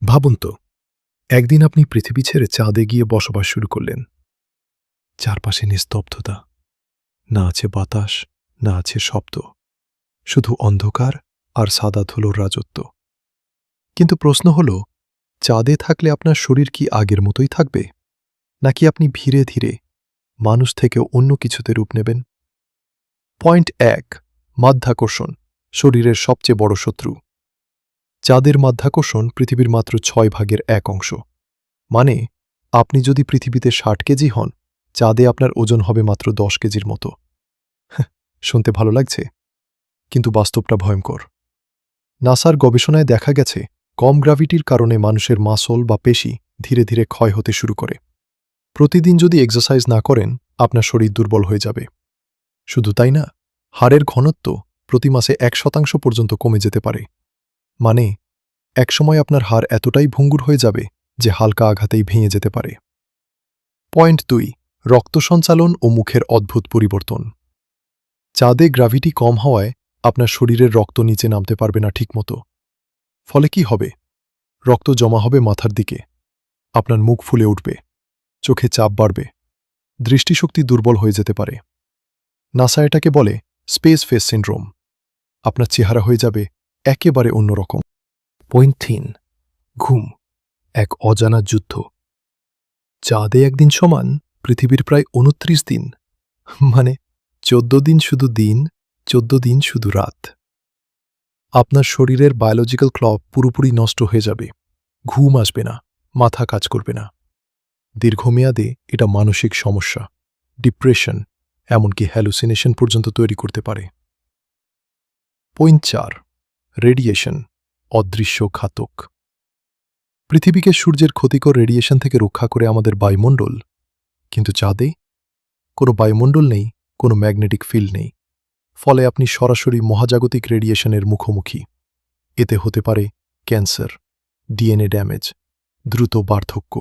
ভাবুন তো, একদিন আপনি পৃথিবী ছেড়ে চাঁদে গিয়ে বসবাস শুরু করলেন। চারপাশে নিস্তব্ধতা, না আছে বাতাস, না আছে শব্দ, শুধু অন্ধকার আর সাদা ধুলোর রাজত্ব। কিন্তু প্রশ্ন হল, চাঁদে থাকলে আপনার শরীর কি আগের মতোই থাকবে, নাকি আপনি ধীরে ধীরে মানুষ থেকে অন্য কিছুতে রূপ নেবেন? পয়েন্ট 1, মাধ্যাকর্ষণ, শরীরের সবচেয়ে বড় শত্রু। চাঁদের মাধ্যাকর্ষণ পৃথিবীর মাত্র 6/1 অংশ। মানে, আপনি যদি পৃথিবীতে 60 কেজি হন, চাঁদে আপনার ওজন হবে মাত্র 10 কেজির মতো। শুনতে ভালো লাগছে, কিন্তু বাস্তবটা ভয়ঙ্কর। নাসার গবেষণায় দেখা গেছে, কম গ্র্যাভিটির কারণে মানুষের মাসল বা পেশি ধীরে ধীরে ক্ষয় হতে শুরু করে। প্রতিদিন যদি এক্সারসাইজ না করেন, আপনার শরীর দুর্বল হয়ে যাবে। শুধু তাই না, হাড়ের ঘনত্ব প্রতি মাসে 1% পর্যন্ত কমে যেতে পারে। মানে, একসময় আপনার হাড় এতটাই ভঙ্গুর হয়ে যাবে যে হালকা আঘাতেই ভেঙে যেতে পারে। পয়েন্ট 2, রক্ত সঞ্চালন ও মুখের অদ্ভুত পরিবর্তন। চাঁদে গ্র্যাভিটি কম হওয়ায় আপনার শরীরের রক্ত নিচে নামতে পারবে না ঠিকমতো। ফলে কি হবে? রক্ত জমা হবে মাথার দিকে, আপনার মুখ ফুলে উঠবে, চোখে চাপ বাড়বে, দৃষ্টিশক্তি দুর্বল হয়ে যেতে পারে। নাসা এটাকে বলে স্পেস ফেস সিন্ড্রোম। আপনার চেহারা হয়ে যাবে একেবারে অন্যরকম। পয়েন্ট 3, ঘুম, এক অজানা যুদ্ধ। চাঁদে একদিন সমান পৃথিবীর প্রায় 29 দিন। মানে 14 দিন শুধু দিন, 14 দিন শুধু রাত। আপনার শরীরের বায়োলজিক্যাল ক্লক পুরোপুরি নষ্ট হয়ে যাবে। ঘুম আসবে না, মাথা কাজ করবে না। দীর্ঘমেয়াদে এটা মানসিক সমস্যা, ডিপ্রেশন, এমনকি হ্যালুসিনেশন পর্যন্ত তৈরি করতে পারে। পয়েন্ট 4, রেডিয়েশন, অদৃশ্য ঘাতক। পৃথিবীকে সূর্যের ক্ষতিকর রেডিয়েশন থেকে রক্ষা করে আমাদের বায়ুমণ্ডল, কিন্তু চাঁদে কোনো বায়ুমণ্ডল নেই, কোনো ম্যাগনেটিক ফিল্ড নেই। ফলে আপনি সরাসরি মহাজাগতিক রেডিয়েশনের মুখোমুখি। এতে হতে পারে ক্যান্সার, ডিএনএ ড্যামেজ, দ্রুত বার্ধক্য।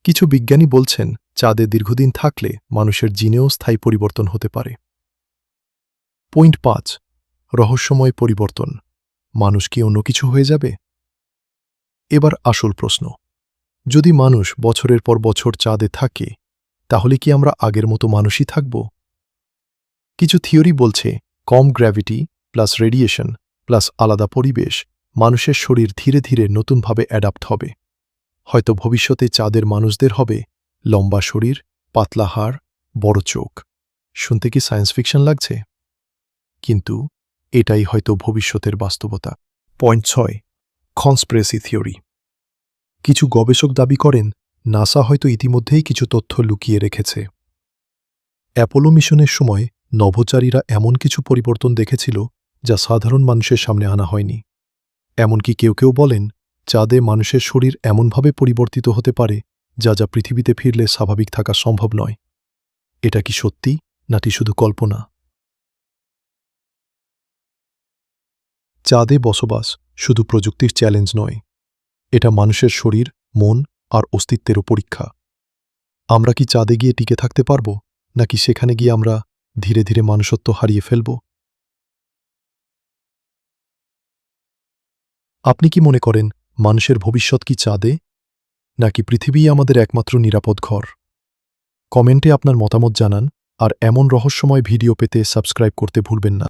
কিছু বিজ্ঞানী বলছেন, চাঁদে দীর্ঘদিন থাকলে মানুষের জিনেও স্থায়ী পরিবর্তন হতে পারে। পয়েন্ট 5, রহস্যময় পরিবর্তন, মানুষ কি অন্য কিছু হয়ে যাবে? এবার আসল প্রশ্ন, যদি মানুষ বছরের পর বছর চাঁদে থাকে, তাহলে কি আমরা আগের মতো মানুষই থাকব? কিছু থিওরি বলছে, কম গ্র্যাভিটি প্লাস রেডিয়েশন প্লাস আলাদা পরিবেশ, মানুষের শরীর ধীরে ধীরে নতুনভাবে অ্যাডাপ্ট হবে। হয়তো ভবিষ্যতে চাঁদের মানুষদের হবে লম্বা শরীর, পাতলা হাড়, বড় চোখ। শুনতে কি সায়েন্স ফিকশন লাগছে? কিন্তু এটাই হয়তো ভবিষ্যতের বাস্তবতা। Point 6, conspiracy theory. কিছু গবেষক দাবি করেন, নাসা হয়তো ইতিমধ্যেই কিছু তথ্য লুকিয়ে রেখেছে। অ্যাপোলো মিশনের সময় নভোচারীরা এমন কিছু পরিবর্তন দেখেছিল যা সাধারণ মানুষের সামনে আনা হয়নি। এমনকি কেউ কেউ বলেন, চাঁদে মানুষের শরীর এমনভাবে পরিবর্তিত হতে পারে যা যা পৃথিবীতে ফিরলে স্বাভাবিক থাকা সম্ভব নয়। এটা কি সত্যি, নাকি শুধু কল্পনা? চাঁদে বসবাস শুধু প্রযুক্তির চ্যালেঞ্জ নয়, এটা মানুষের শরীর, মন আর অস্তিত্বেরও পরীক্ষা। আমরা কি চাঁদে গিয়ে টিকে থাকতে পারব, নাকি সেখানে গিয়ে আমরা ধীরে ধীরে মানুষত্ব হারিয়ে ফেলব? আপনি কি মনে করেন, মানুষের ভবিষ্যৎ কি চাঁদে, নাকি পৃথিবীই আমাদের একমাত্র নিরাপদ ঘর? কমেন্টে আপনার মতামত জানান, আর এমন রহস্যময় ভিডিও পেতে সাবস্ক্রাইব করতে ভুলবেন না।